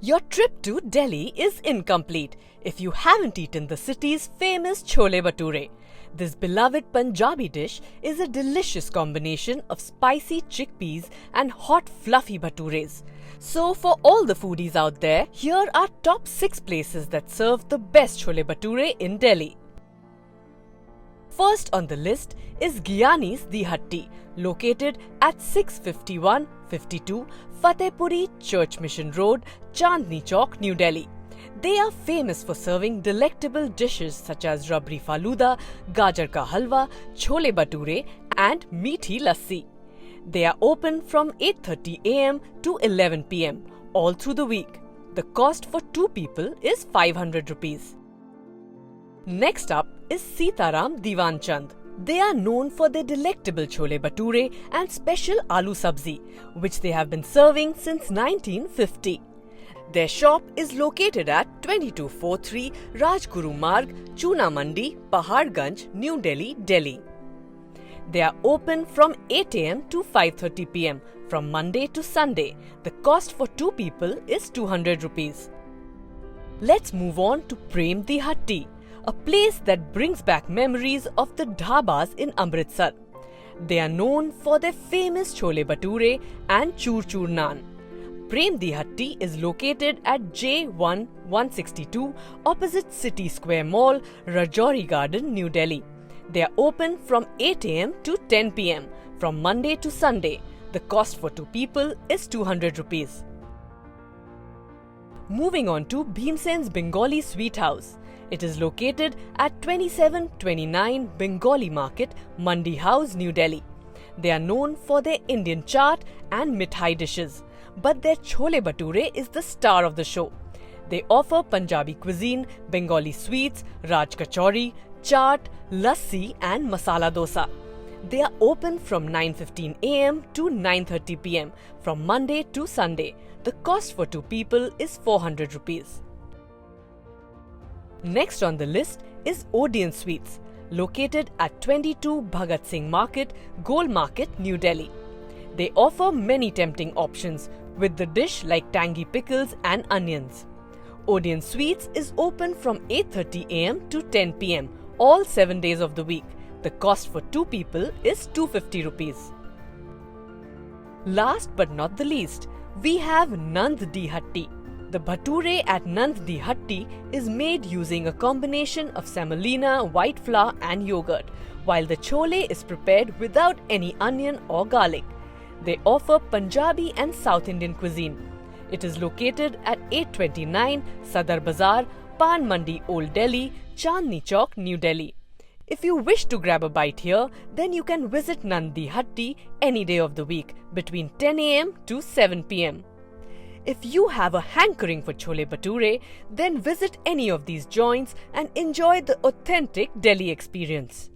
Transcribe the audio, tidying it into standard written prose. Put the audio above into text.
Your trip to Delhi is incomplete if you haven't eaten the city's famous Chole Bhature. This beloved Punjabi dish is a delicious combination of spicy chickpeas and hot fluffy bhatures. So for all the foodies out there, here are top 6 places that serve the best Chole Bhature in Delhi. First on the list is Guyanese Bhature, located at 651-52 Fatehpuri Church Mission Road, Chandni Chowk, New Delhi. They are famous for serving delectable dishes such as rabri faluda, gajar ka halwa, chole bhature and meethi lassi. They are open from 8:30 am to 11 pm all through the week. The cost for 2 people is 500 rupees. Next up is Sitaram Divan. They are known for their delectable chole bhature and special aloo sabzi, which they have been serving since 1950. Their shop is located at 2243 Rajguru Marg, Chuna Mandi, Paharganj, New Delhi, Delhi. They are open from 8 am to 5:30 pm from Monday to Sunday. The cost for 2 people is 200 rupees. Let's move on to Prem Dihati, a place that brings back memories of the dhabas in Amritsar. They are known for their famous chole bhature and chur chur naan. Prem Dihati is located at J1-162 opposite City Square Mall, Rajouri Garden, New Delhi. They are open from 8 am to 10 pm from Monday to Sunday. The cost for 2 people is 200 rupees. Moving on to Bhimsen's Bengali Sweet House. It is located at 2729 Bengali Market, Mandi House, New Delhi. They are known for their Indian chaat and mithai dishes, but their chole bhature is the star of the show. They offer Punjabi cuisine, Bengali sweets, raj kachori, chaat, lassi and masala dosa. They are open from 9:15 am to 9:30 pm from Monday to Sunday. The cost for 2 people is 400 rupees. Next on the list is Odeon Suites, located at 22 Bhagat Singh Market, Gol Market, New Delhi. They offer many tempting options with the dish like tangy pickles and onions. Odeon Suites is open from 8:30 am to 10 pm all 7 days of the week. The cost for 2 people is 250 rupees. Last but not the least, we have Nand Dihati. The bhature at Nand Dihati is made using a combination of semolina, white flour and yogurt, while the chole is prepared without any onion or garlic. They offer Punjabi and South Indian cuisine. It is located at 829 Sadar Bazaar, Pan Mandi, Old Delhi, Chandni Chowk, New Delhi. If you wish to grab a bite here, then you can visit Nand Dihati any day of the week between 10 am to 7 pm. If you have a hankering for chole bhature, then visit any of these joints and enjoy the authentic Delhi experience.